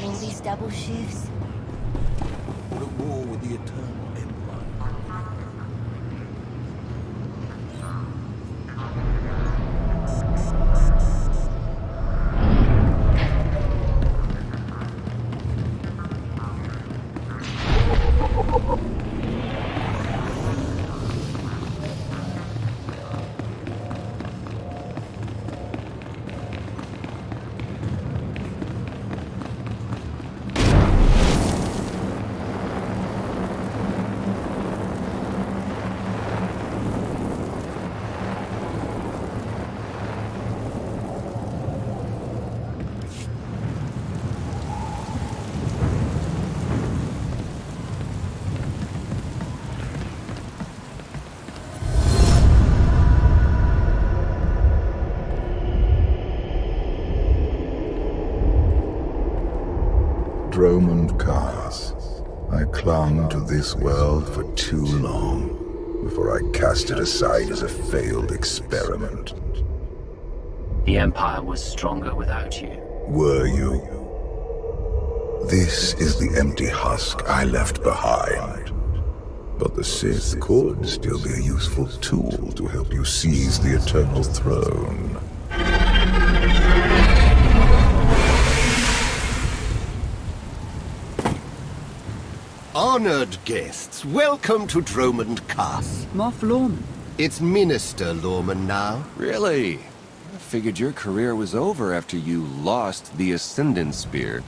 All these double shifts. We're at war with the Eternal Empire. Dromund Kaas. I clung to this world for too long before I cast it aside as a failed experiment. The Empire was stronger without you. Were you? This is the empty husk I left behind. But the Sith could still be a useful tool to help you seize the Eternal Throne. Honored guests, welcome to Dromund Kaas. Moff Lorman. It's Minister Lorman now. Really? I figured your career was over after you lost the Ascendant Spear.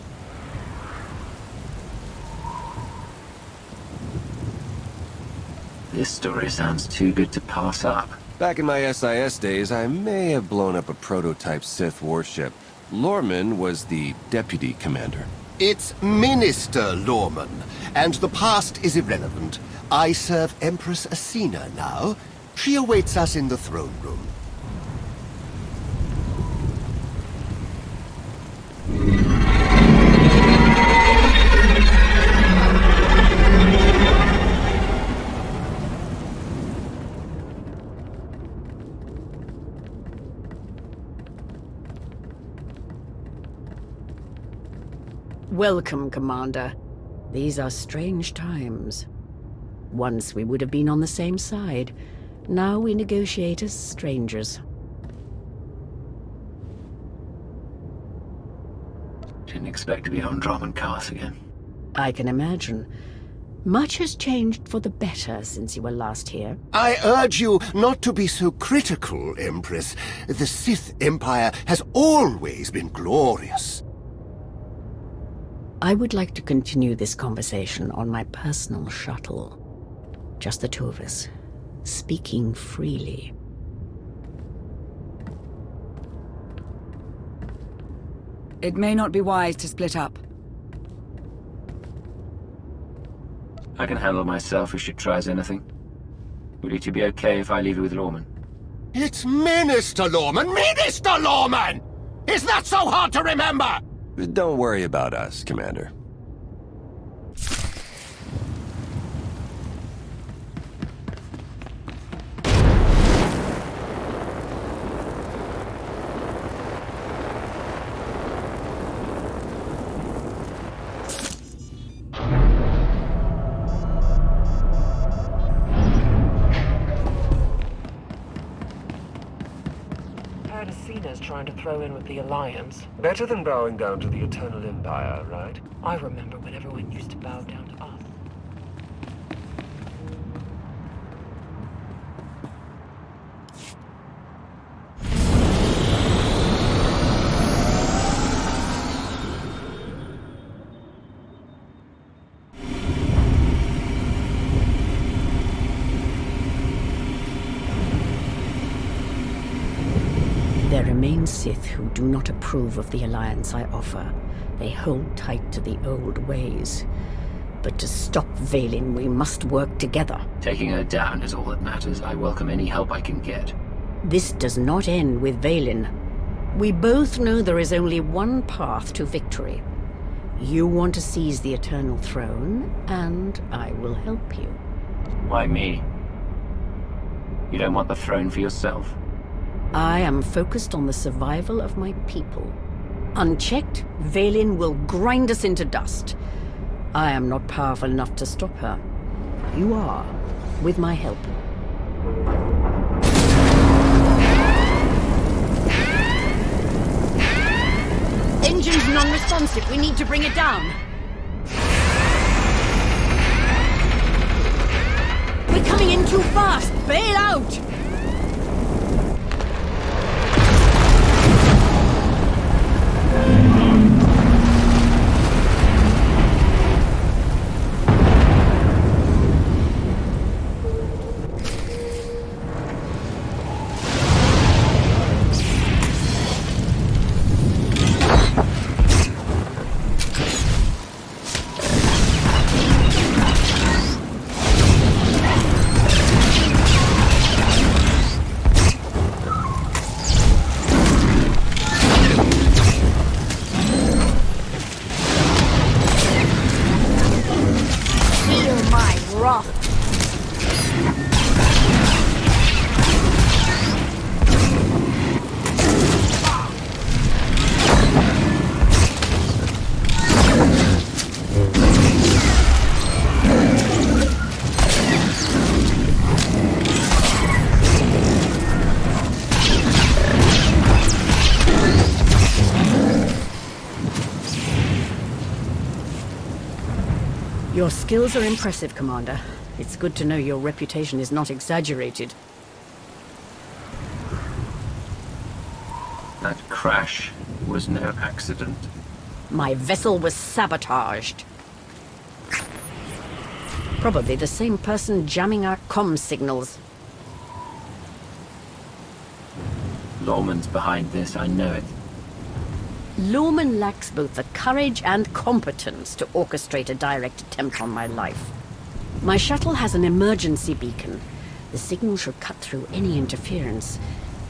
This story sounds too good to pass up. Back in my SIS days, I may have blown up a prototype Sith warship. Lorman was the deputy commander. It's Minister Lorman, and the past is irrelevant. I serve Empress Asina now. She awaits us in the throne room. Welcome, Commander. These are strange times. Once we would have been on the same side. Now we negotiate as strangers. Didn't expect to be on Dromund Kaas again. I can imagine. Much has changed for the better since you were last here. I urge you not to be so critical, Empress. The Sith Empire has always been glorious. I would like to continue this conversation on my personal shuttle. Just the two of us, speaking freely. It may not be wise to split up. I can handle myself if she tries anything. Would it be okay if I leave it with Lorman? It's Minister Lorman! Minister Lorman! Is that so hard to remember? Don't worry about us, Commander. Asina's trying to throw in with the Alliance. Better than bowing down to the Eternal Empire, right? I remember when everyone used to bow down to us. There remain Sith who do not approve of the alliance I offer. They hold tight to the old ways. But to stop Vaylin, we must work together. Taking her down is all that matters. I welcome any help I can get. This does not end with Vaylin. We both know there is only one path to victory. You want to seize the Eternal Throne, and I will help you. Why me? You don't want the throne for yourself? I am focused on the survival of my people. Unchecked, Vaylin will grind us into dust. I am not powerful enough to stop her. You are, with my help. Engine's non-responsive. We need to bring it down. We're coming in too fast. Bail out! Your skills are impressive, Commander. It's good to know your reputation is not exaggerated. That crash was no accident. My vessel was sabotaged. Probably the same person jamming our comm signals. Lawman's behind this, I know it. Lawman lacks both the courage and competence to orchestrate a direct attempt on my life. My shuttle has an emergency beacon. The signal should cut through any interference.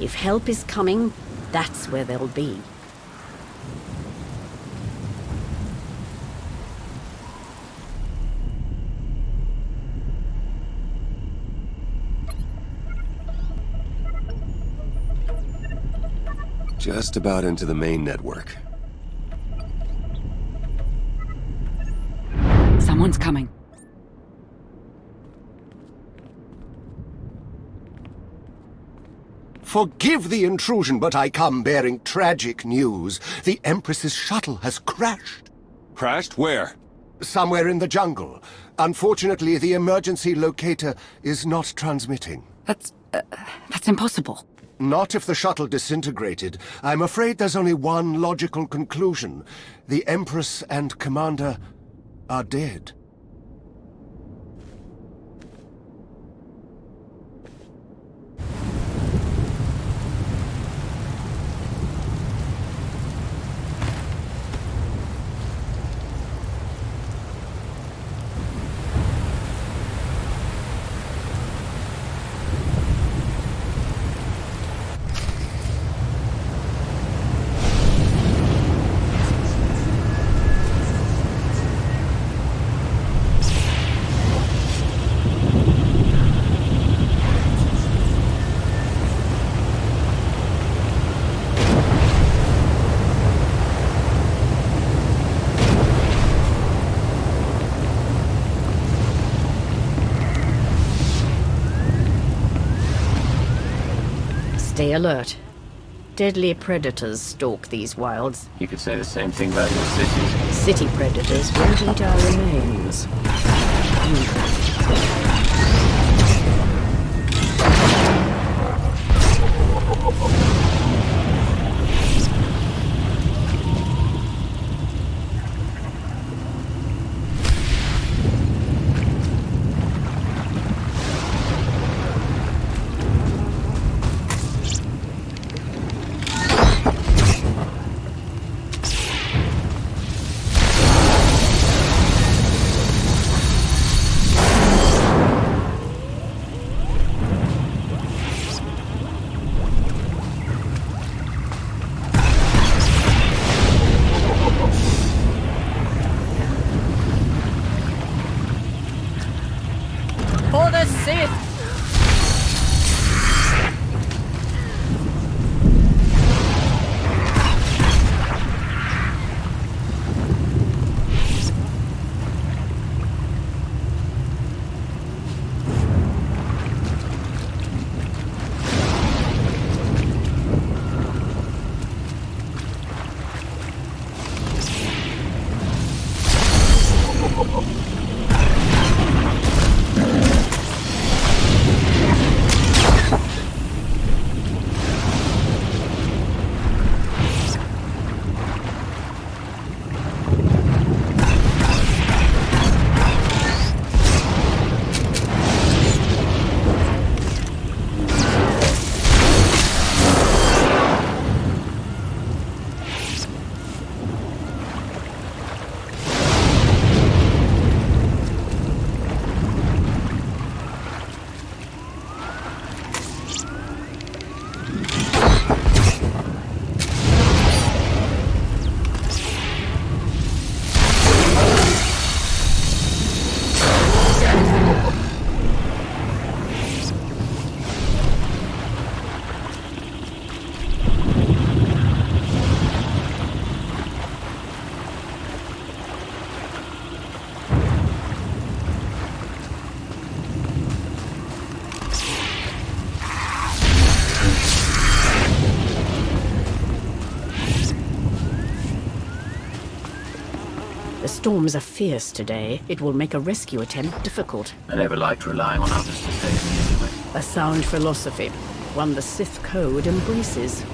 If help is coming, that's where they'll be. Just about into the main network. Someone's coming. Forgive the intrusion, but I come bearing tragic news. The Empress's shuttle has crashed. Crashed? Where? Somewhere in the jungle. Unfortunately, the emergency locator is not transmitting. That's impossible. Not if the shuttle disintegrated. I'm afraid there's only one logical conclusion. The Empress and Commander are dead. Stay alert. Deadly predators stalk these wilds. You could say the same thing about your cities. City predators won't eat our remains. The storms are fierce today. It will make a rescue attempt difficult. I never liked relying on others to save me anyway. A sound philosophy, one the Sith Code embraces.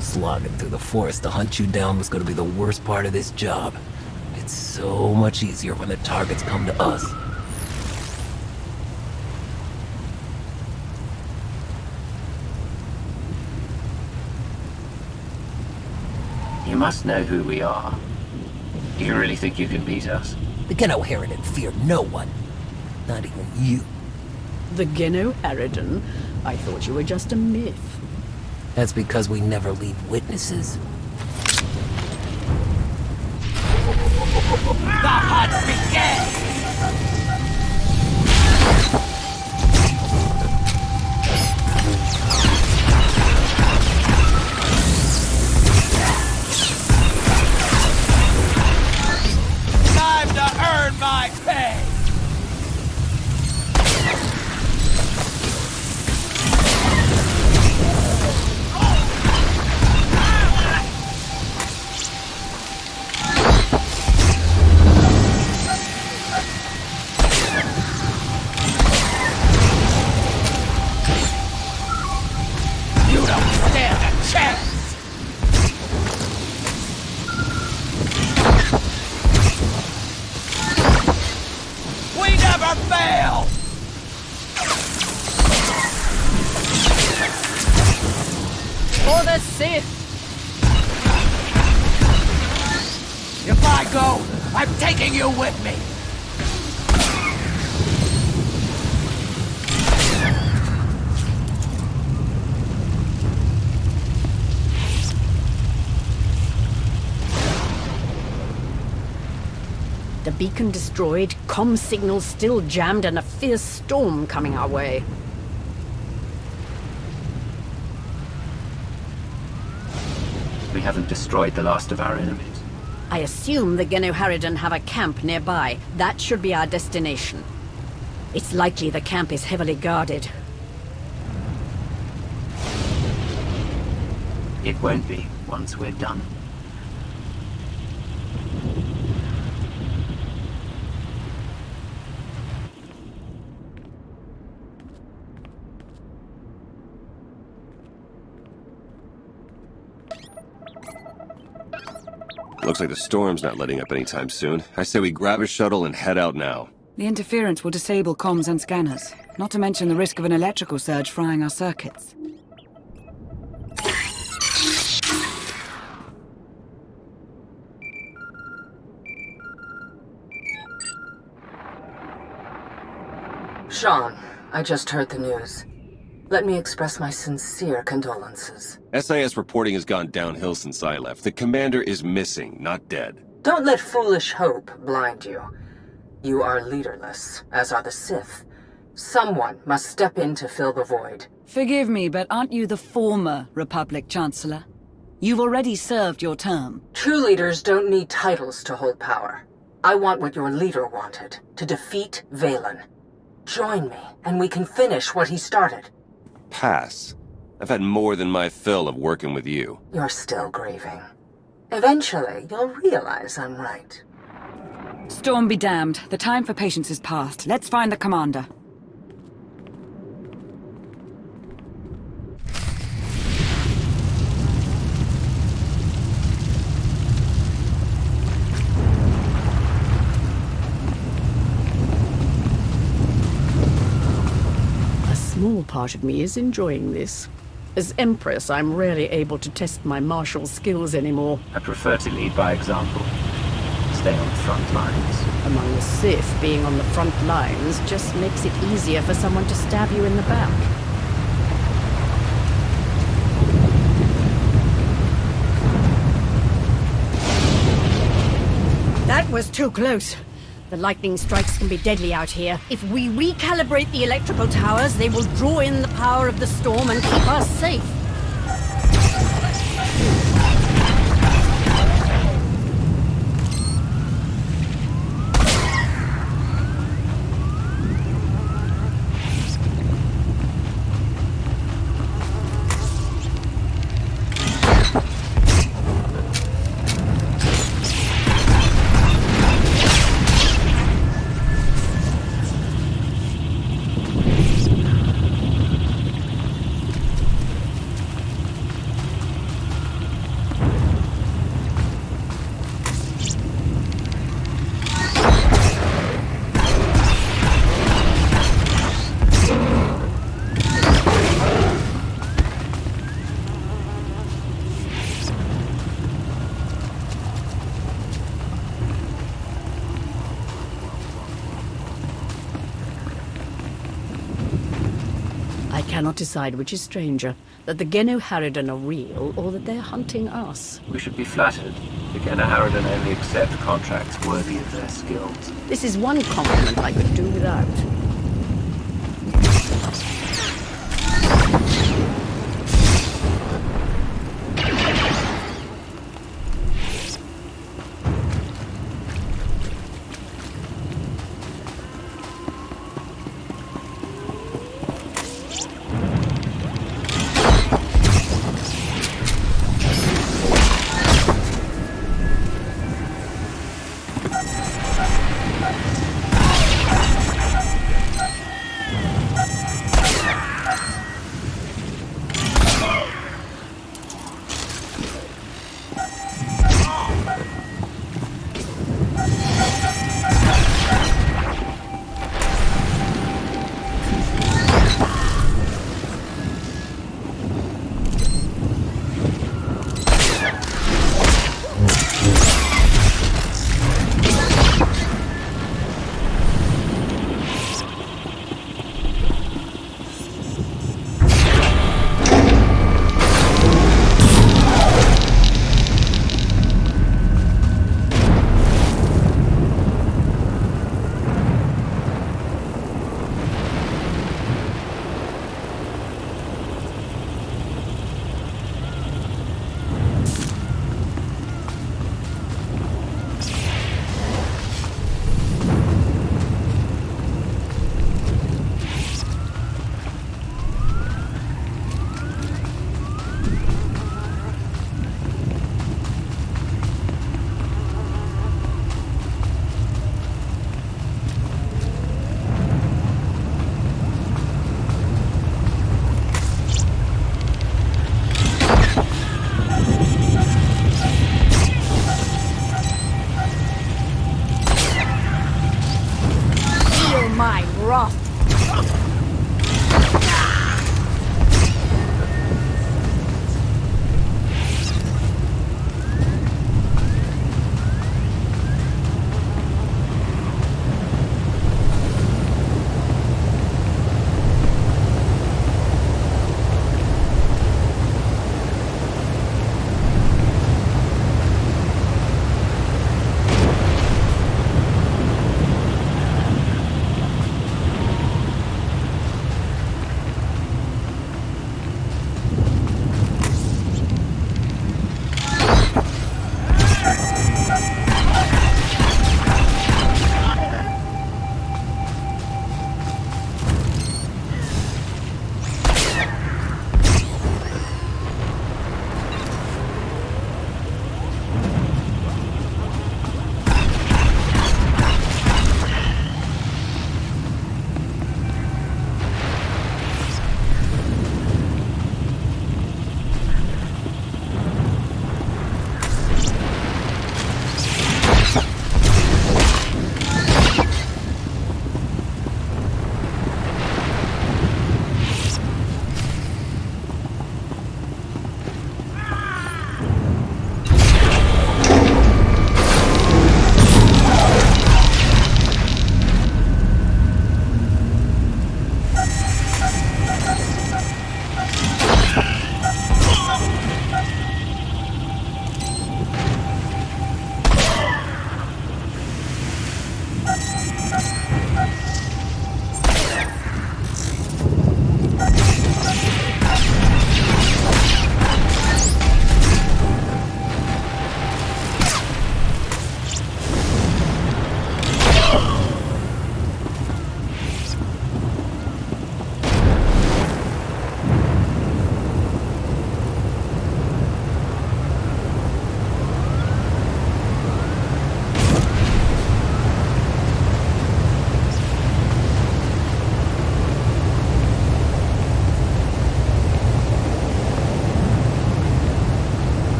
Slogging through the forest to hunt you down was going to be the worst part of this job. It's so much easier when the targets come to us. You must know who we are. Do you really think you can beat us? The Geno Harridan fear no one. Not even you. The Geno Harridan? I thought you were just a myth. That's because we never leave witnesses. The hunt begins! Time to earn my pay! For the Sith! If I go, I'm taking you with me! The beacon destroyed, comm signals still jammed, and a fierce storm coming our way. We haven't destroyed the last of our enemies. I assume the Geno Harridan have a camp nearby. That should be our destination. It's likely the camp is heavily guarded. It won't be once we're done. Looks like the storm's not letting up anytime soon. I say we grab a shuttle and head out now. The interference will disable comms and scanners, not to mention the risk of an electrical surge frying our circuits. Sean, I just heard the news. Let me express my sincere condolences. SIS reporting has gone downhill since I left. The commander is missing, not dead. Don't let foolish hope blind you. You are leaderless, as are the Sith. Someone must step in to fill the void. Forgive me, but aren't you the former Republic Chancellor? You've already served your term. True leaders don't need titles to hold power. I want what your leader wanted, to defeat Valen. Join me, and we can finish what he started. Pass. I've had more than my fill of working with you. You're still grieving. Eventually, you'll realize I'm right. Storm be damned. The time for patience is past. Let's find the commander. A small part of me is enjoying this. As Empress, I'm rarely able to test my martial skills anymore. I prefer to lead by example. Stay on the front lines. Among the Sith, being on the front lines just makes it easier for someone to stab you in the back. That was too close. The lightning strikes can be deadly out here. If we recalibrate the electrical towers, they will draw in the power of the storm and keep us safe. I cannot decide which is stranger, that the Genu Harridan are real, or that they're hunting us. We should be flattered. The Genna Harridan only accept contracts worthy of their skills. This is one compliment I could do without.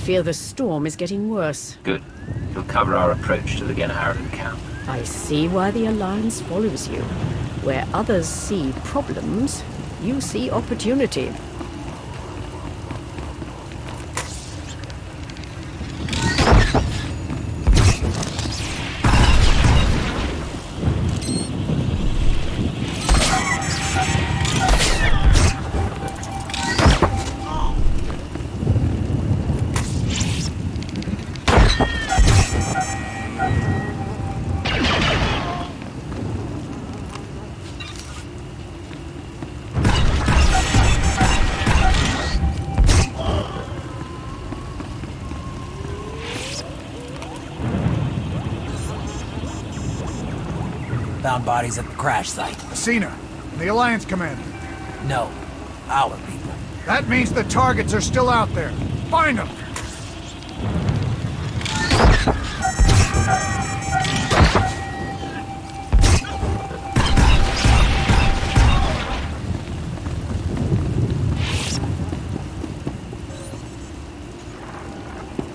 fear the storm is getting worse. Good. It'll cover our approach to the Genharden camp. I see why the Alliance follows you. Where others see problems, you see opportunity. Found bodies at the crash site. Seen her. The Alliance commander. No, our people. That means the targets are still out there. Find them!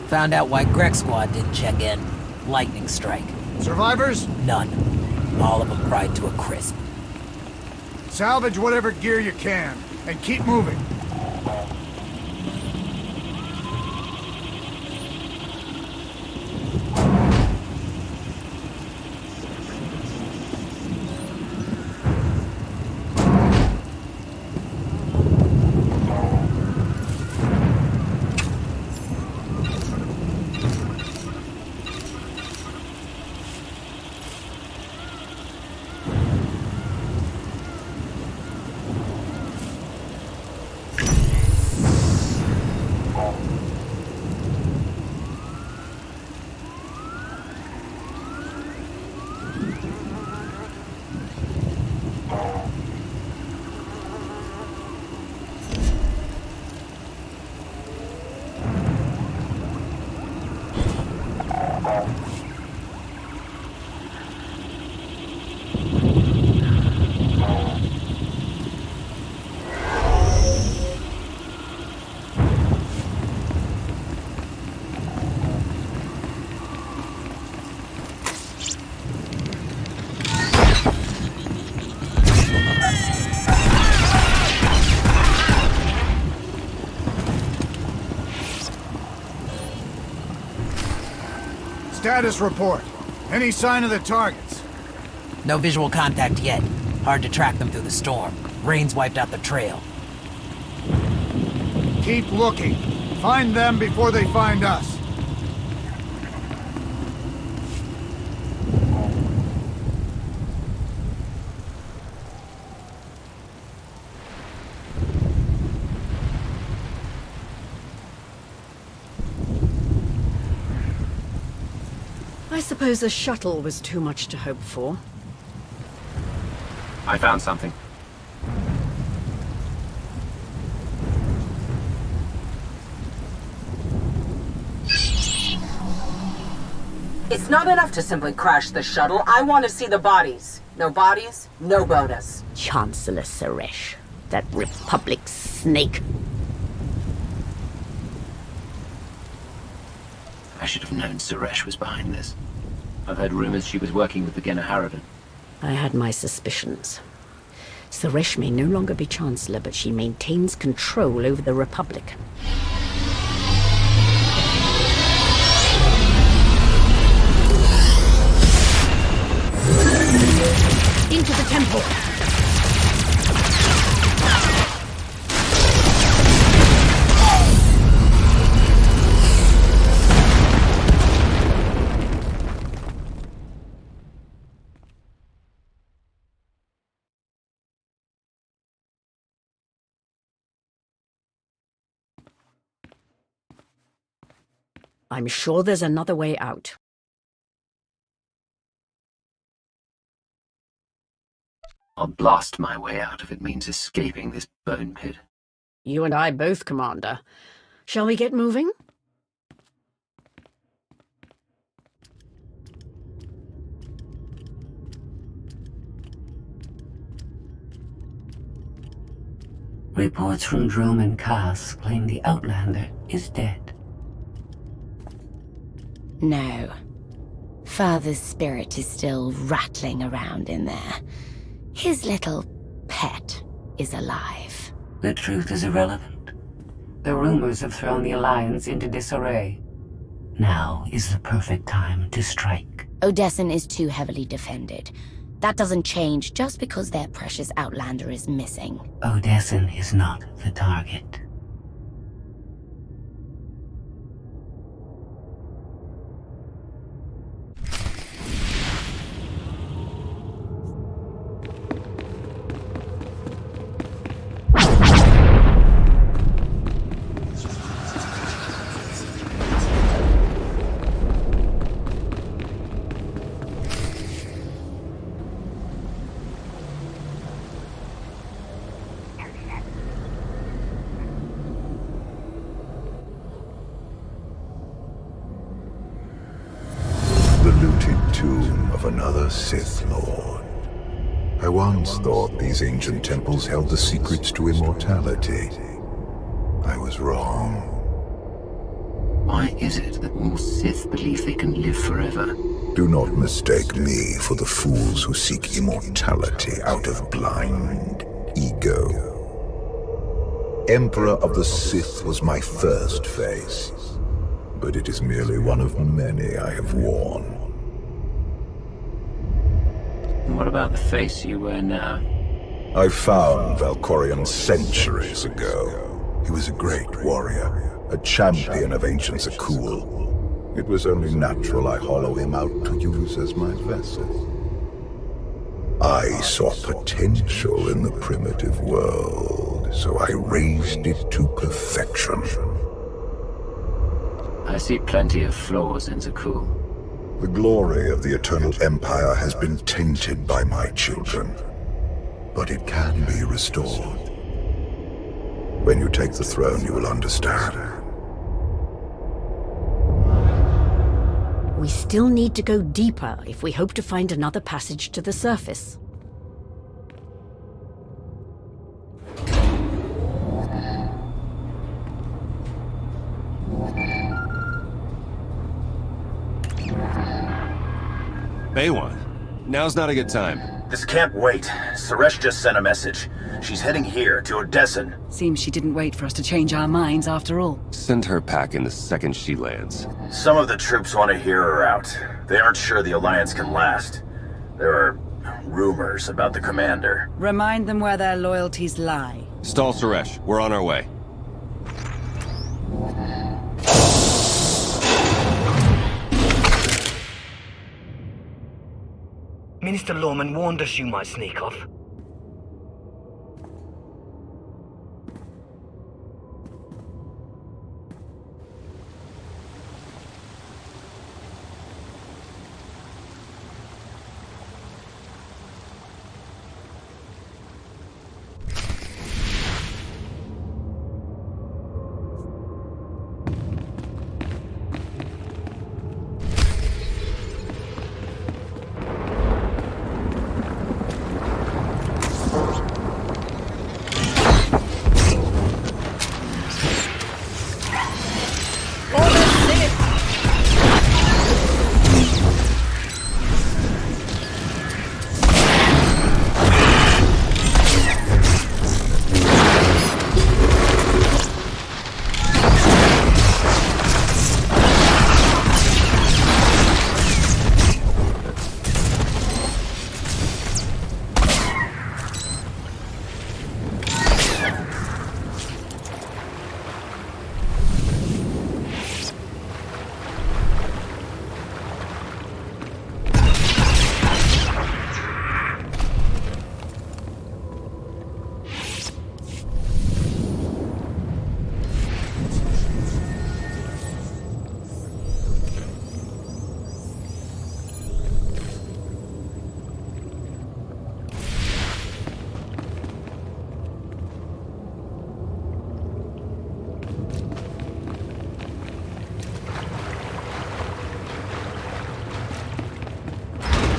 Found out why Greg Squad didn't check in. Lightning strike. Survivors? None. All of them fried to a crisp. Salvage whatever gear you can, and keep moving. Status report. Any sign of the targets? No visual contact yet. Hard to track them through the storm. Rain's wiped out the trail. Keep looking. Find them before they find us. I suppose the shuttle was too much to hope for. I found something. It's not enough to simply crash the shuttle. I want to see the bodies. No bodies, no bonus. Chancellor Suresh, that Republic snake. I should have known Suresh was behind this. I've heard rumors she was working with the Genharden. I had my suspicions. Suresh may no longer be Chancellor, but she maintains control over the Republic. Into the temple! I'm sure there's another way out. I'll blast my way out if it means escaping this bone pit. You and I both, Commander. Shall we get moving? Reports from Drome and Cass claim the Outlander is dead. No. Father's spirit is still rattling around in there. His little pet is alive. The truth is irrelevant. The rumors have thrown the Alliance into disarray. Now is the perfect time to strike. Odessen is too heavily defended. That doesn't change just because their precious Outlander is missing. Odessen is not the target. Another Sith Lord. I once thought these ancient temples held the secrets to immortality. I was wrong. Why is it that all Sith believe they can live forever? Do not mistake me for the fools who seek immortality out of blind ego. Emperor of the Sith was my first face, but it is merely one of many I have worn. What about the face you wear now? I found Valkorion centuries ago. He was a great warrior, a champion of ancient Zakul. It was only natural I hollow him out to use as my vessel. I saw potential in the primitive world, so I raised it to perfection. I see plenty of flaws in Zakul. The glory of the Eternal Empire has been tainted by my children, but it can be restored. When you take the throne, you will understand. We still need to go deeper if we hope to find another passage to the surface. Baywan, now's not a good time. This can't wait. Suresh just sent a message. She's heading here, to Odessen. Seems she didn't wait for us to change our minds after all. Send her packing the second she lands. Some of the troops want to hear her out. They aren't sure the Alliance can last. There are rumors about the commander. Remind them where their loyalties lie. Stall Suresh, we're on our way. Minister Lorman warned us you might sneak off.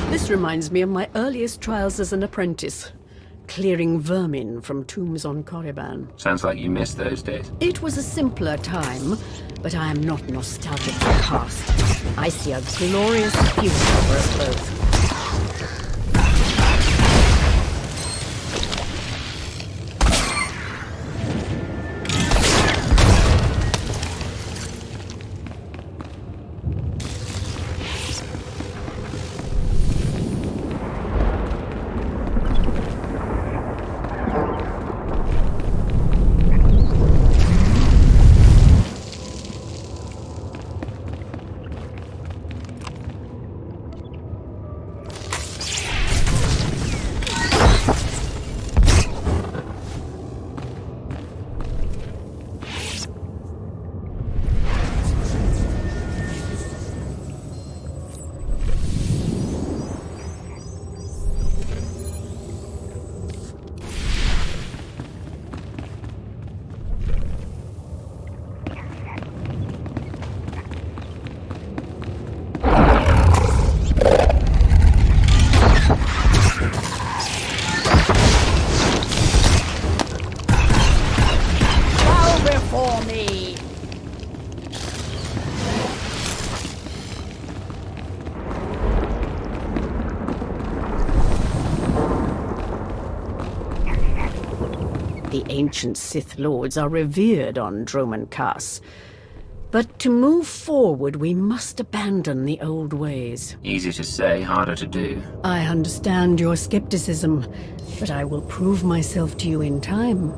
This reminds me of my earliest trials as an apprentice. clearing vermin from tombs on Korriban. Sounds like you missed those days. It was a simpler time, but I am not nostalgic for the past. I see a glorious future for us both. The ancient Sith Lords are revered on Droman Kaas. But to move forward, we must abandon the old ways. Easy to say, harder to do. I understand your skepticism, but I will prove myself to you in time.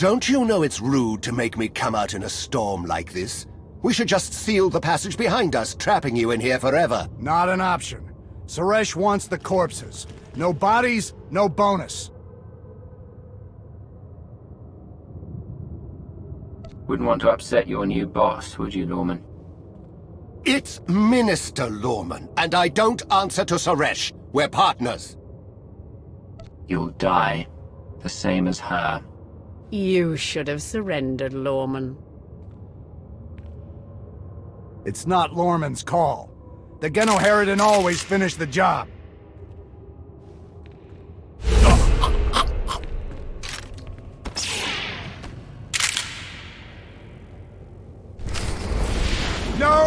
Don't you know it's rude to make me come out in a storm like this? We should just seal the passage behind us, trapping you in here forever. Not an option. Suresh wants the corpses. No bodies, no bonus. Wouldn't want to upset your new boss, would you, Lorman? It's Minister Lorman, and I don't answer to Suresh. We're partners. You'll die. The same as her. You should have surrendered, Lorman. It's not Lorman's call. The Genoheridan always finish the job.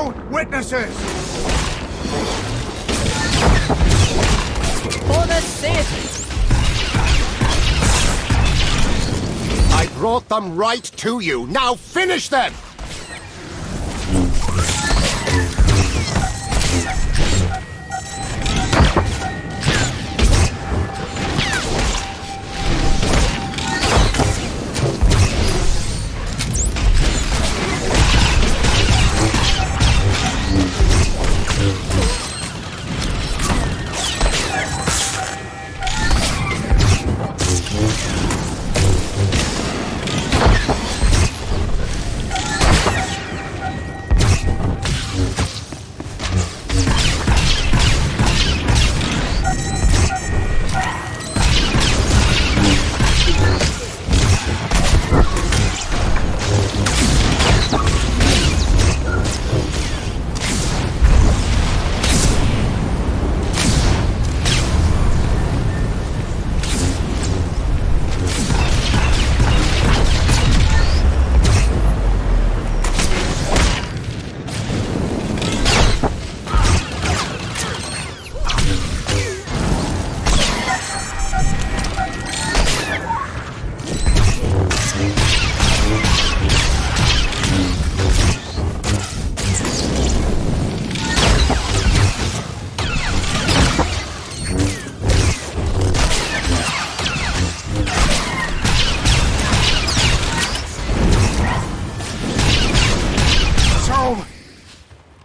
No witnesses! For the Sith! I brought them right to you. Now finish them!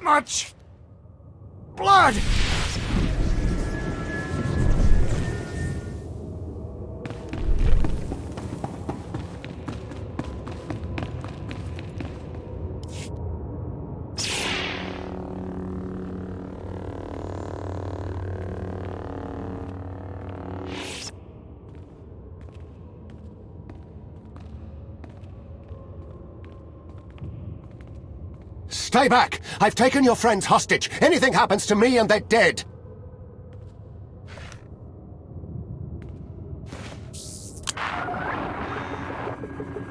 Much blood! Stay back! I've taken your friends hostage. Anything happens to me and they're dead.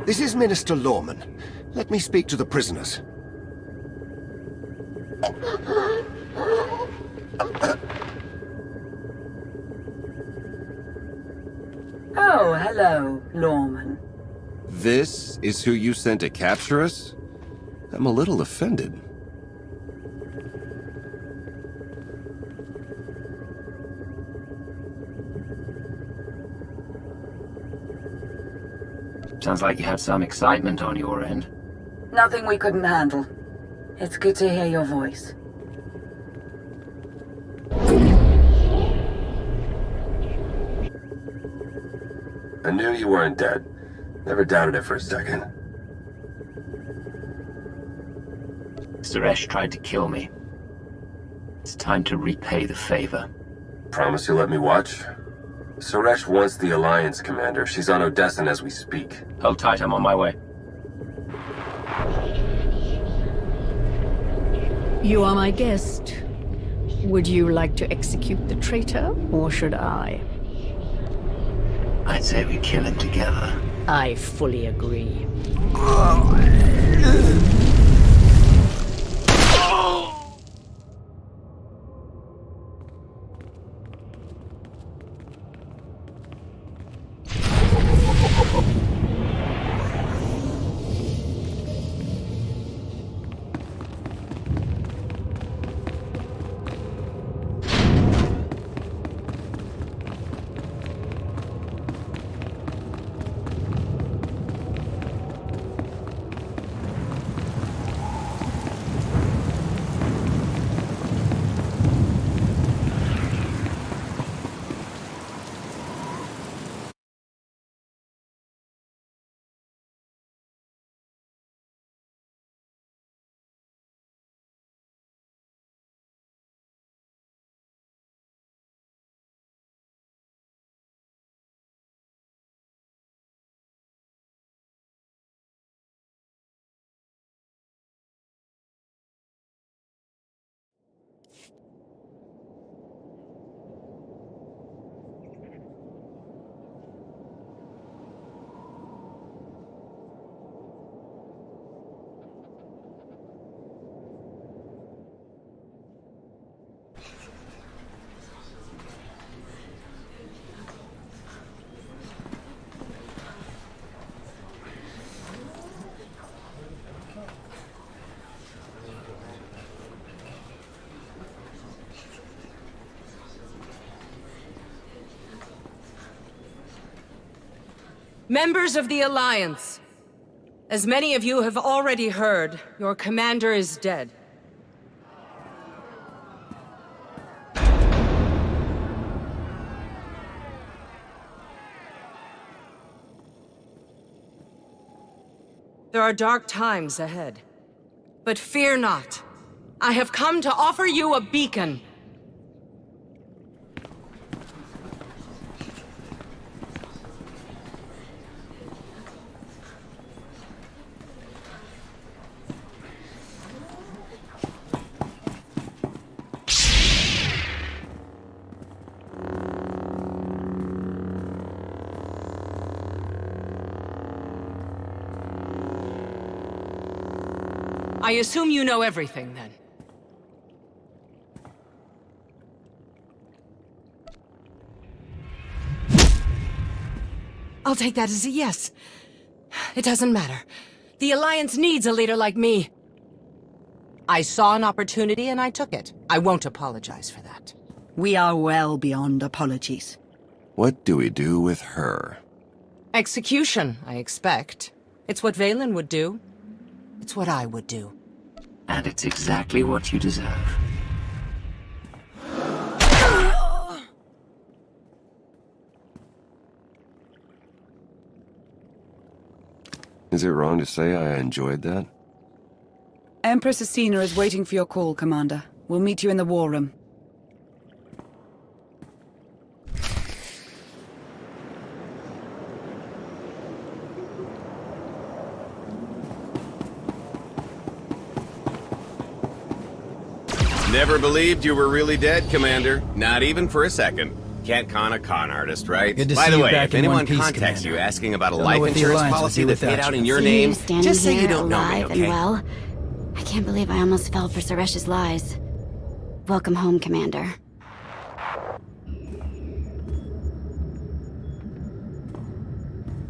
This is Minister Lorman. Let me speak to the prisoners. Oh, hello, Lorman. This is who you sent to capture us? I'm a little offended. Sounds like you had some excitement on your end. Nothing we couldn't handle. It's good to hear your voice. I knew you weren't dead. Never doubted it for a second. Suresh tried to kill me. It's time to repay the favor. Promise you'll let me watch? Suresh wants the Alliance commander. She's on Odessa as we speak. Hold tight, I'm on my way. You are my guest. Would you like to execute the traitor, or should I? I'd say we kill him together. I fully agree. Members of the Alliance, as many of you have already heard, your commander is dead. There are dark times ahead. But fear not. I have come to offer you a beacon. I assume you know everything, then. I'll take that as a yes. It doesn't matter. The Alliance needs a leader like me. I saw an opportunity and I took it. I won't apologize for that. We are well beyond apologies. What do we do with her? Execution, I expect. It's what Valen would do. It's what I would do. And it's exactly what you deserve. Is it wrong to say I enjoyed that? Empress Asina is waiting for your call, Commander. We'll meet you in the war room. Never believed you were really dead, Commander. Not even for a second. Can't con a con artist, right? Good to By see the you way, back if in anyone one piece, contacts Commander. you asking about a Don't know life what the insurance Alliance would policy do that paid without out you. in your See name, you standing just say here you don't know me, alive okay? and well. I can't believe I almost fell for Suresh's lies. Welcome home, Commander.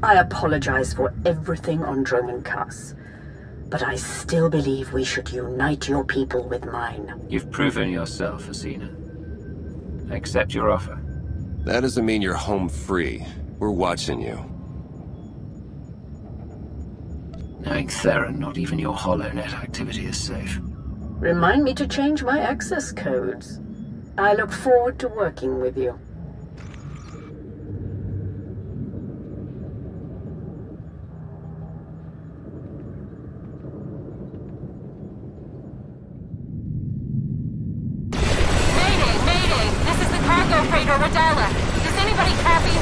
I apologize for everything on Droman Kaas, but I still believe we should unite your people with mine. You've proven yourself, Asina. I accept your offer. That doesn't mean you're home free. We're watching you. Knowing Theron, not even your HoloNet activity is safe. Remind me to change my access codes. I look forward to working with you. Mayday! This is the cargo freighter Radala. Does anybody copy?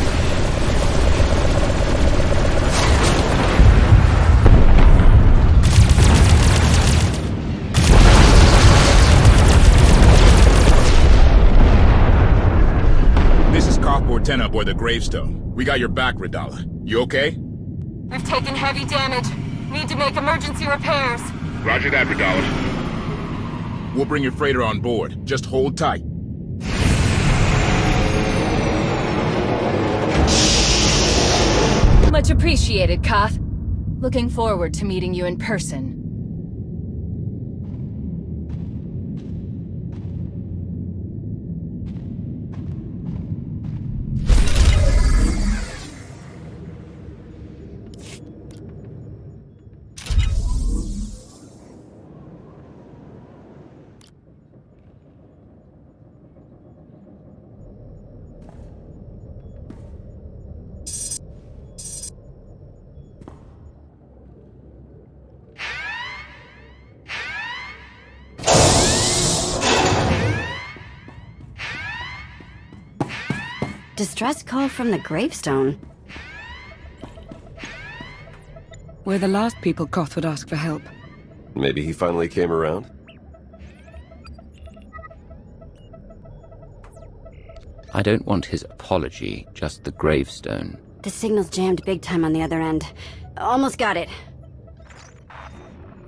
This is Copboard 10 aboard the Gravestone. We got your back, Radala. You okay? We've taken heavy damage. Need to make emergency repairs. Roger that, Radala. We'll bring your freighter on board. Just hold tight. Much appreciated, Koth. Looking forward to meeting you in person. Distress call from the Gravestone. We're the last people Koth would ask for help. Maybe he finally came around? I don't want his apology, just the gravestone. The signal's jammed big time on the other end. Almost got it.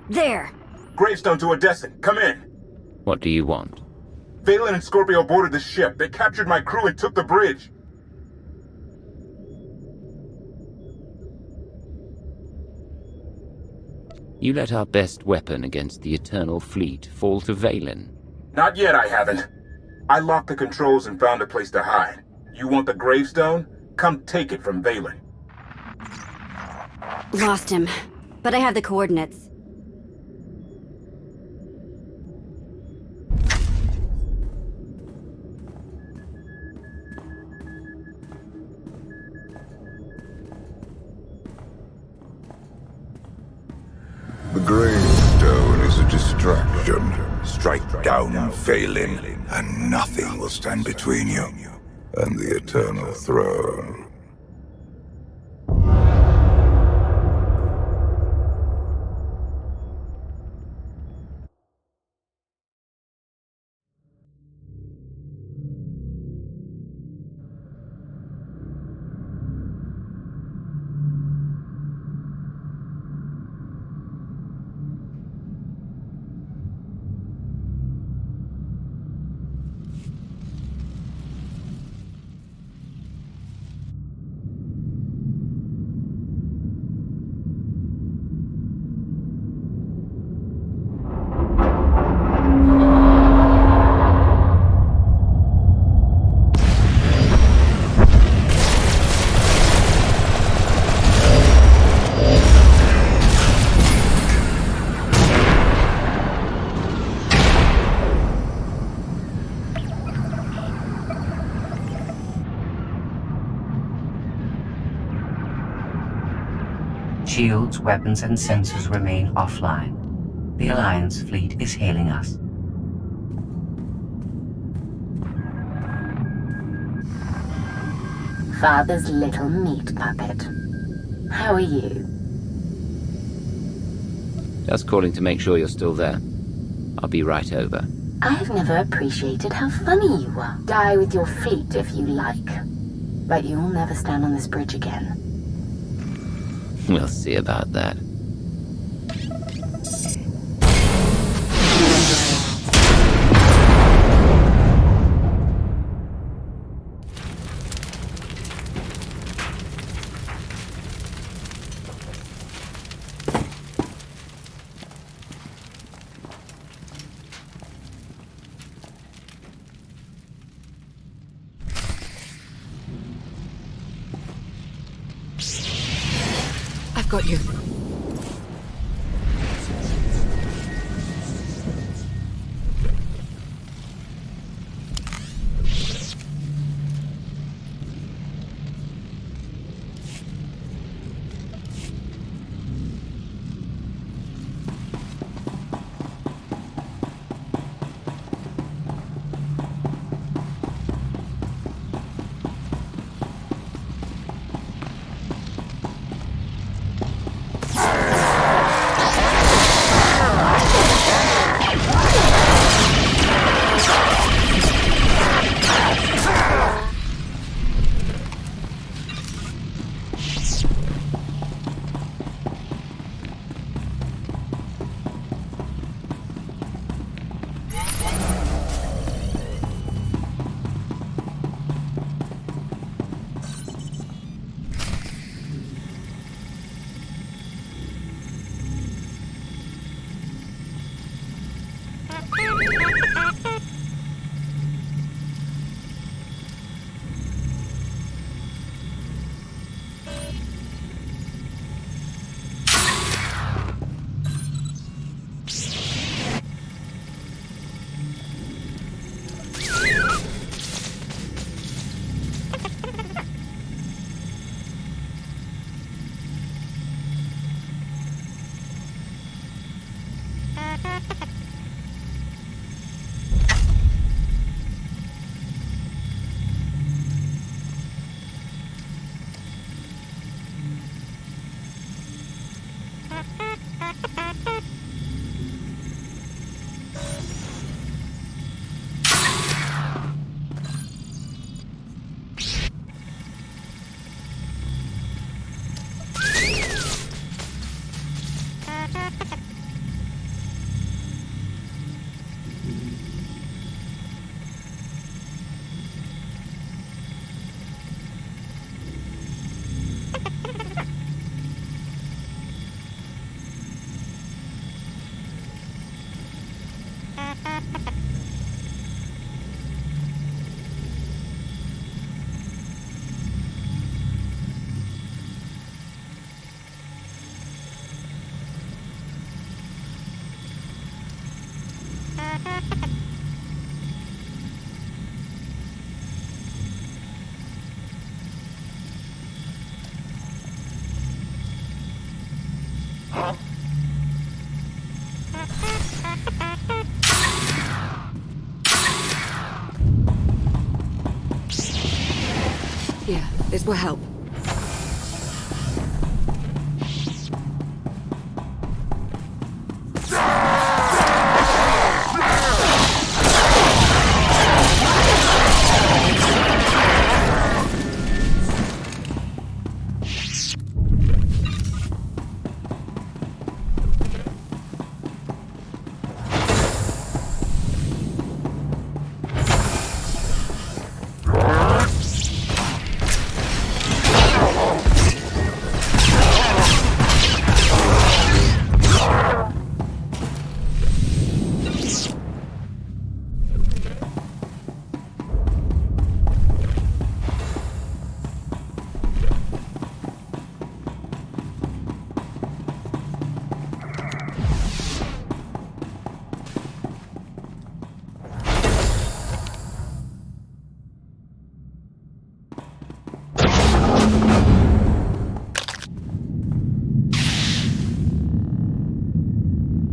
There! Gravestone to Odessen, come in! What do you want? Valen and Scorpio boarded the ship. They captured my crew and took the bridge. You let our best weapon against the Eternal Fleet fall to Valen. Not yet, I haven't. I locked the controls and found a place to hide. You want the Gravestone? Come take it from Valen. Lost him, but I have the coordinates. The gravestone is a distraction. Strike down Vaylin, and nothing will stand between you and the eternal throne. Shields, weapons, and sensors remain offline. The Alliance fleet is hailing us. Father's little meat puppet. How are you? Just calling to make sure you're still there. I'll be right over. I've never appreciated how funny you are. Die with your fleet if you like. But you'll never stand on this bridge again. We'll see about that. I've got you. Here, this will help.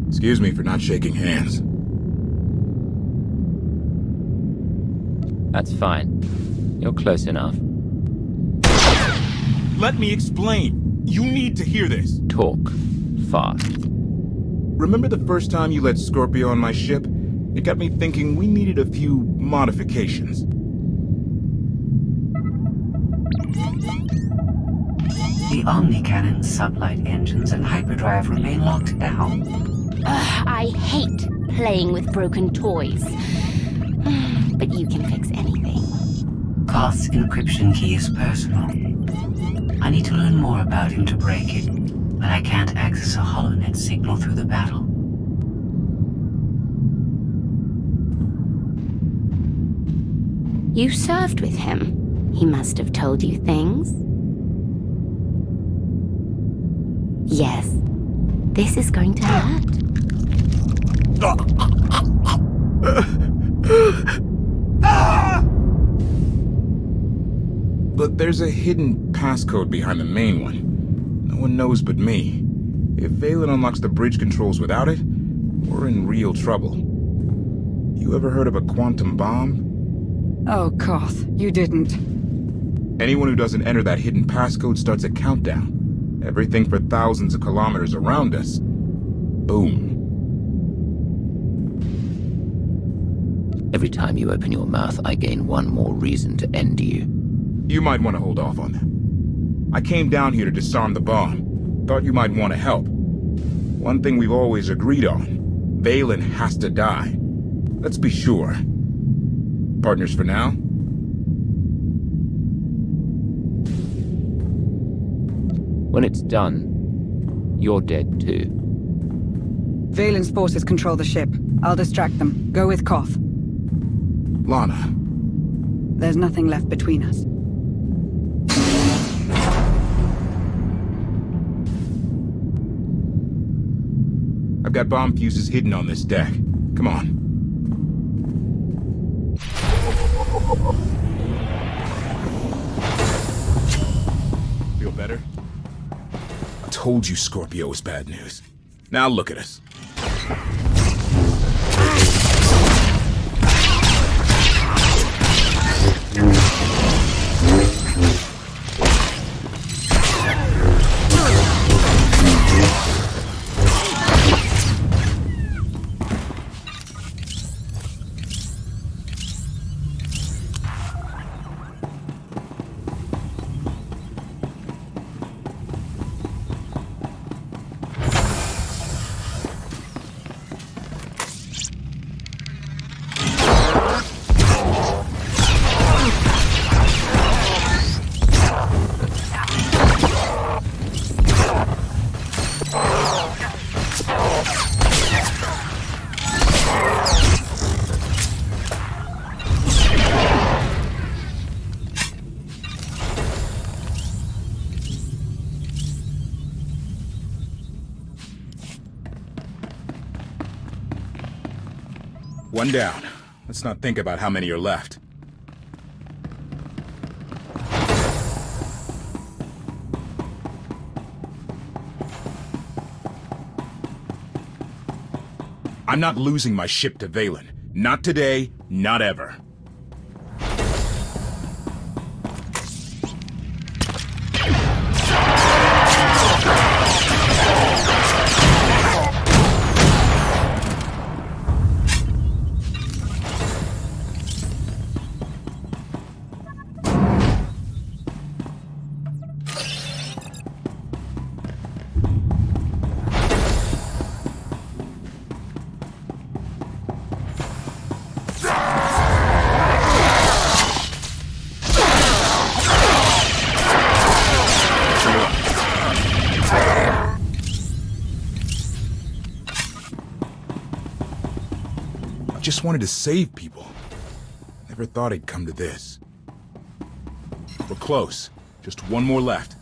Excuse me for not shaking hands. That's fine. You're close enough. Let me explain. You need to hear this. Talk fast. Remember the first time you let Scorpio on my ship? It got me thinking we needed a few modifications. The Omni-Cannon, sublight engines, and hyperdrive remain locked down. I hate playing with broken toys. But you can fix anything. Koth's encryption key is personal. I need to learn more about him to break it, but I can't access a HoloNet signal through the battle. You served with him. He must have told you things. Yes. This is going to hurt. But there's a hidden passcode behind the main one. No one knows but me. If Valen unlocks the bridge controls without it, we're in real trouble. You ever heard of a quantum bomb? Oh, Koth, you didn't. Anyone who doesn't enter that hidden passcode starts a countdown. Everything for thousands of kilometers around us. Boom. Every time you open your mouth, I gain one more reason to end you. You might want to hold off on that. I came down here to disarm the bomb. Thought you might want to help. One thing we've always agreed on. Valen has to die. Let's be sure. Partners for now? When it's done, you're dead too. Valen's forces control the ship. I'll distract them. Go with Koth. Lana. There's nothing left between us. I've got bomb fuses hidden on this deck. Come on. Feel better? I told you Scorpio was bad news. Now look at us. One down. Let's not think about how many are left. I'm not losing my ship to Valen. Not today, not ever. just wanted to save people. Never thought it'd come to this. We're close. Just one more left.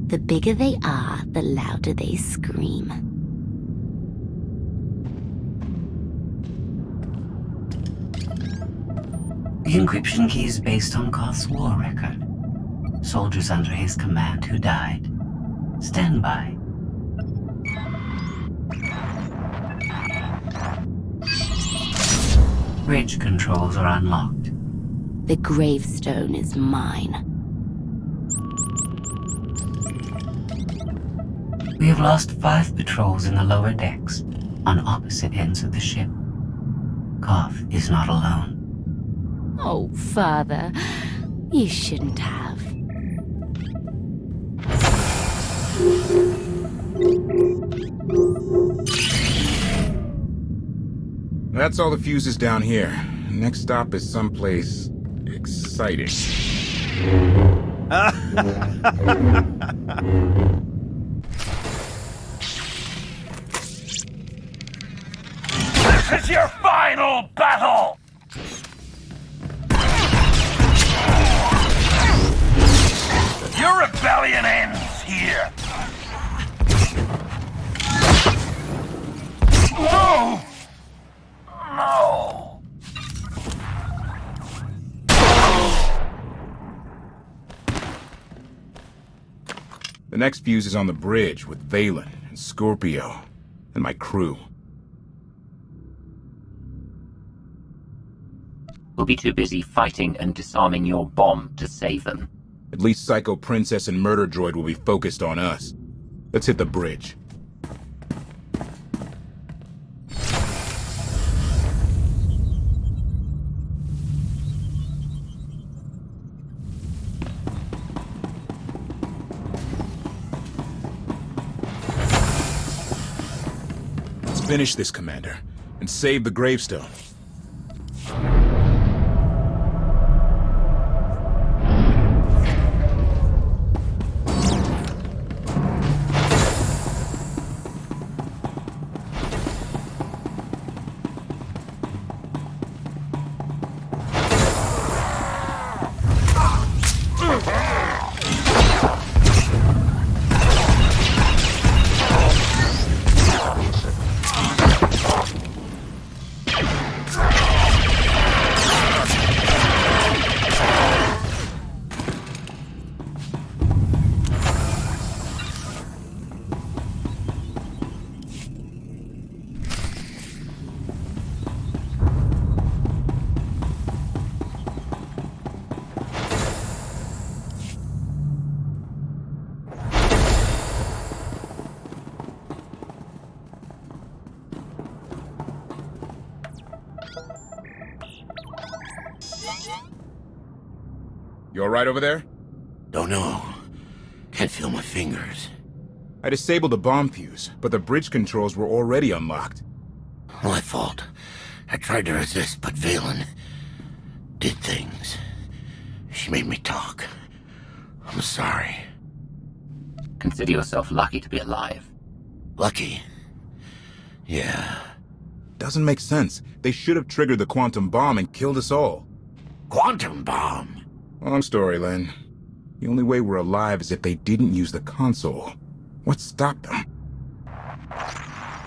The bigger they are, the louder they scream. The encryption key is based on Koth's war record. Soldiers under his command who died. Stand by. Bridge controls are unlocked. The gravestone is mine. We have lost 5 patrols in the lower decks, on opposite ends of the ship. Koth is not alone. Oh, Father, you shouldn't have. That's all the fuses down here. Next stop is someplace exciting. This is your final battle! Your rebellion ends here! No! No! The next fuse is on the bridge with Valen and Scorpio and my crew. We'll be too busy fighting and disarming your bomb to save them. At least Psycho Princess and Murder Droid will be focused on us. Let's hit the bridge. Let's finish this, Commander, and save the gravestone. You alright over there? Don't know. Can't feel my fingers. I disabled the bomb fuse, but the bridge controls were already unlocked. My fault. I tried to resist, but Valen did things. She made me talk. I'm sorry. Consider yourself lucky to be alive. Lucky? Yeah. Doesn't make sense. They should have triggered the quantum bomb and killed us all. Quantum bomb? Long story, Len. The only way we're alive is if they didn't use the console. What stopped them?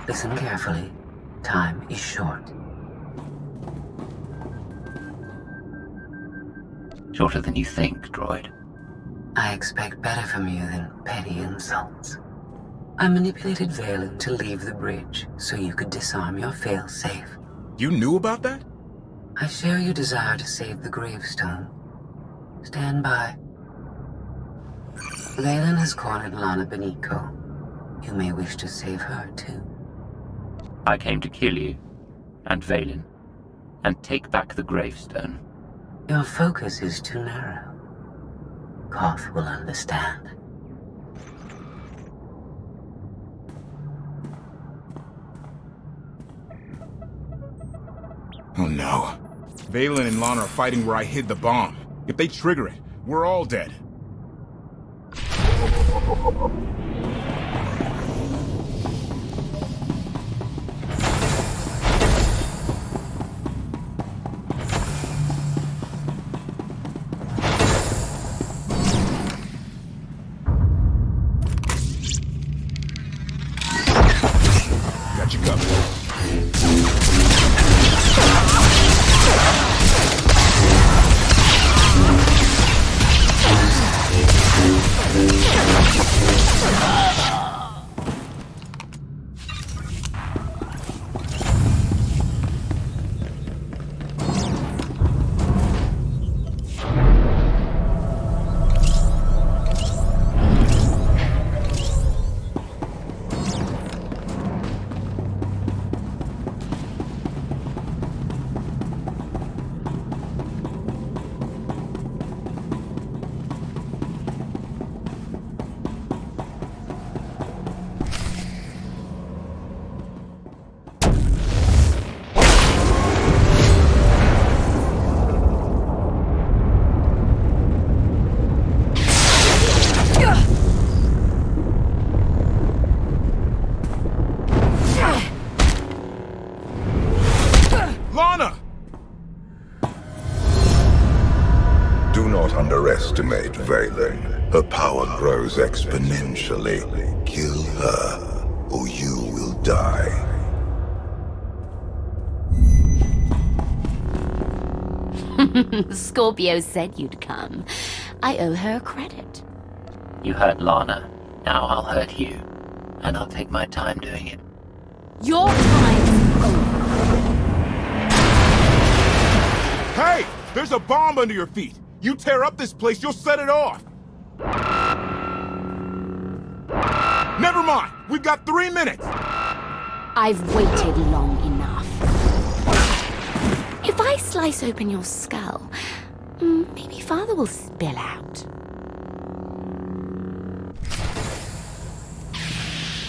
Listen carefully. Time is short. Shorter than you think, droid. I expect better from you than petty insults. I manipulated Valen to leave the bridge so you could disarm your failsafe. You knew about that? I share your desire to save the gravestone. Stand by. Valen has cornered Lana Beniko. You may wish to save her, too. I came to kill you, and Valen, and take back the gravestone. Your focus is too narrow. Koth will understand. Oh no. Valen and Lana are fighting where I hid the bomb. If they trigger it, we're all dead. Got you covered. Lana! Do not underestimate Valen. Her power grows exponentially. Kill her, or you will die. Scorpio said you'd come. I owe her credit. You hurt Lana. Now I'll hurt you. And I'll take my time doing it. Your time's over. Hey! There's a bomb under your feet! You tear up this place, you'll set it off! Never mind! We've got 3 minutes! I've waited long enough. If I slice open your skull, maybe Father will spill out.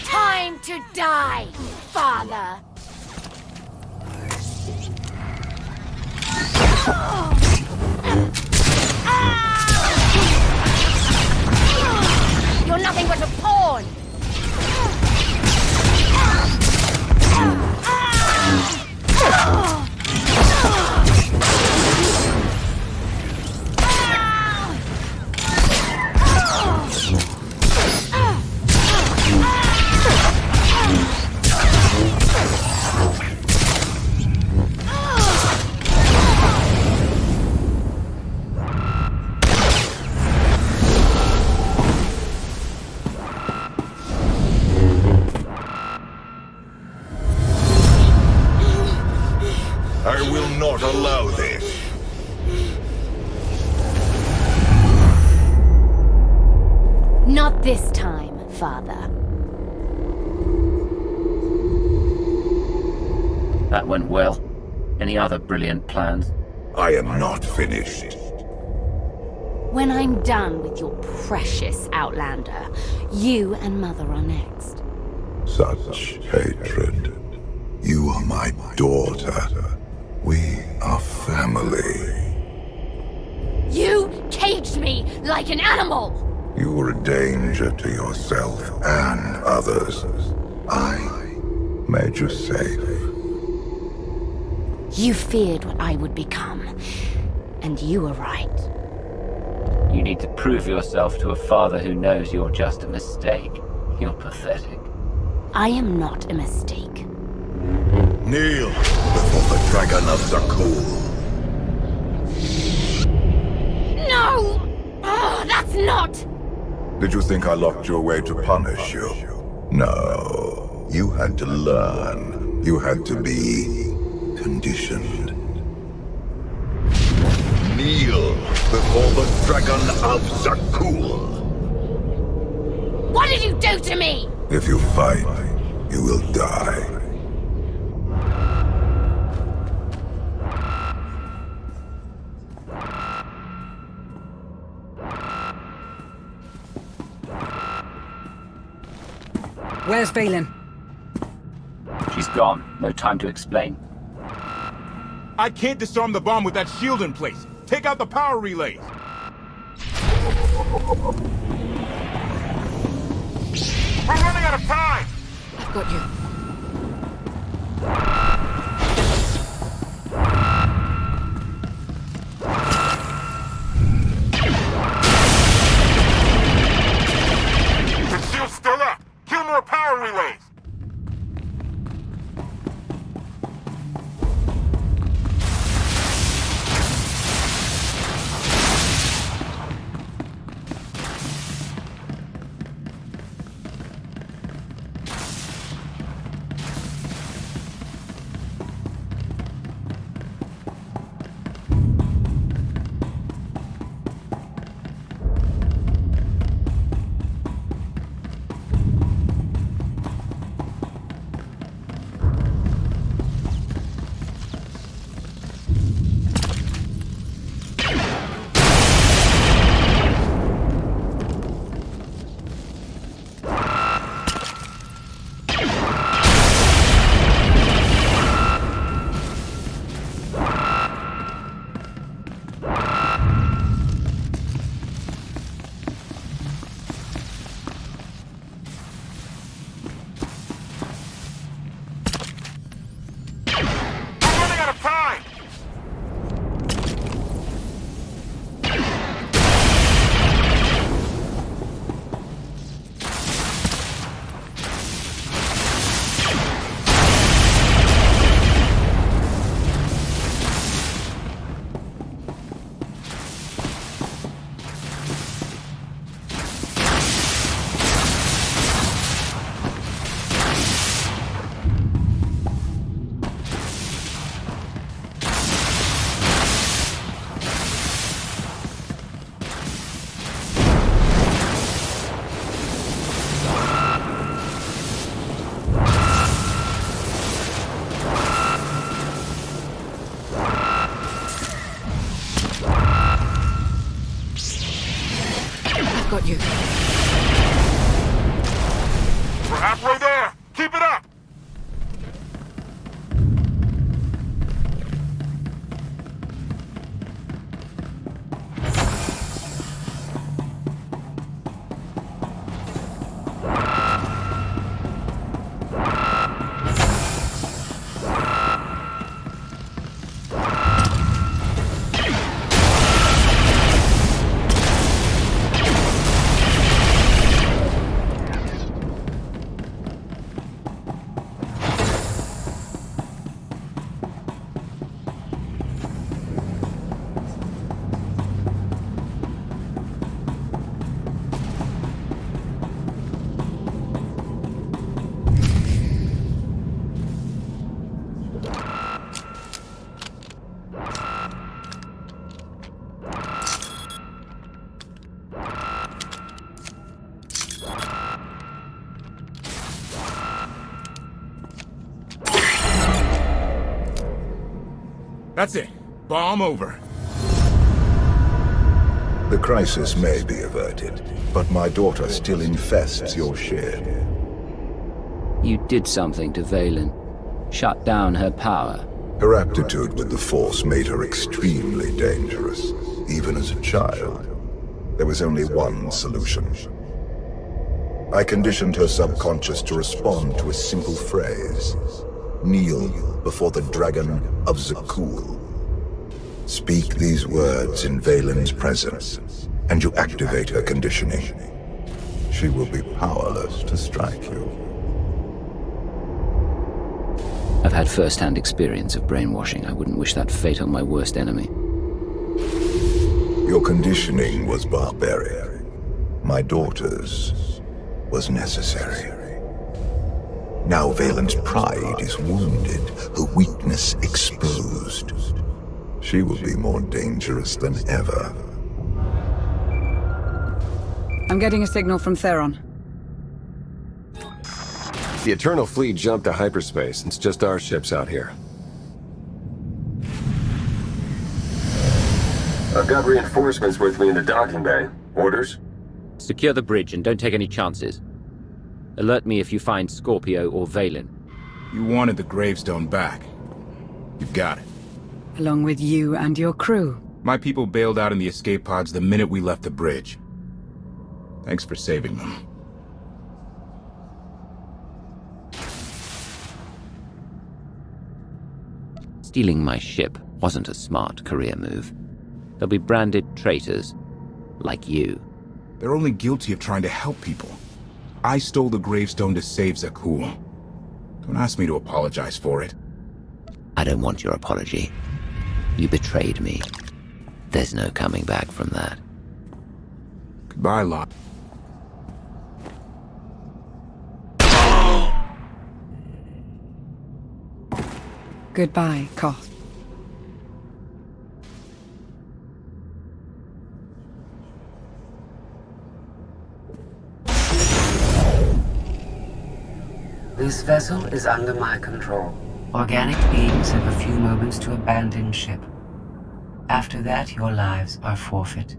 Time to die, Father! You're nothing but a pawn! I will not allow this. Not this time, Father. That went well. Any other brilliant plans? I am not finished. When I'm done with your precious Outlander, you and Mother are next. Such hatred. You are my daughter. We are family. You caged me like an animal! You were a danger to yourself and others. I made you safe. You feared what I would become, and you were right. You need to prove yourself to a father who knows you're just a mistake. You're pathetic. I am not a mistake. Kneel before the Dragon of Zakul. No! Oh, that's not! Did you think I locked you away to punish you? No. You had to learn. You had to be conditioned. Kneel before the Dragon of Zakul. What did you do to me? If you fight, you will die. Where's Valen? She's gone. No time to explain. I can't disarm the bomb with that shield in place. Take out the power relays. We're running out of time! I've got you. The shield's still up! Kill more power relays! Got you. We're halfway there! Keep it up! That's it. Bomb over. The crisis may be averted, but my daughter still infests your ship. You did something to Valen. Shut down her power. Her aptitude with the Force made her extremely dangerous, even as a child. There was only one solution. I conditioned her subconscious to respond to a simple phrase. Kneel before the Dragon of Zakul. Speak these words in Valen's presence, and you activate her conditioning. She will be powerless to strike you. I've had first-hand experience of brainwashing. I wouldn't wish that fate on my worst enemy. Your conditioning was barbaric. My daughter's was necessary. Now Valen's pride is wounded, her weakness exposed. She will be more dangerous than ever. I'm getting a signal from Theron. The Eternal Fleet jumped to hyperspace. It's just our ships out here. I've got reinforcements with me in the docking bay. Orders? Secure the bridge and don't take any chances. Alert me if you find Scorpio or Valen. You wanted the gravestone back. You got it. along with you and your crew. My people bailed out in the escape pods the minute we left the bridge. Thanks for saving them. Stealing my ship wasn't a smart career move. They'll be branded traitors, like you. They're only guilty of trying to help people. I stole the gravestone to save Zakul. Don't ask me to apologize for it. I don't want your apology. You betrayed me. There's no coming back from that. Goodbye, Lot. Goodbye, Koth. This vessel is under my control. Organic beings have a few moments to abandon ship. After that, your lives are forfeit.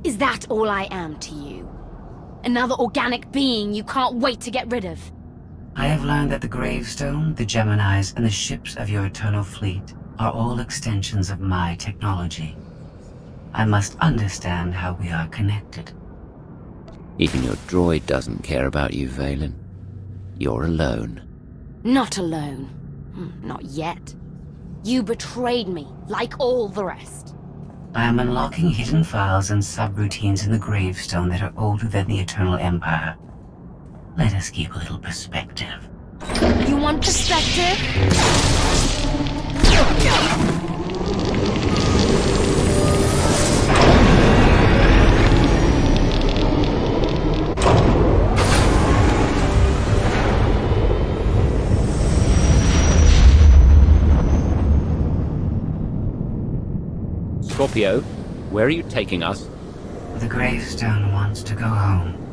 Is that all I am to you? Another organic being you can't wait to get rid of? I have learned that the gravestone, the Geminis, and the ships of your eternal fleet are all extensions of my technology. I must understand how we are connected. Even your droid doesn't care about you, Valen. You're alone. Not alone. Not yet. You betrayed me, like all the rest. I am unlocking hidden files and subroutines in the gravestone that are older than the Eternal Empire. Let us keep a little perspective. You want perspective? Scorpio, where are you taking us? The gravestone wants to go home.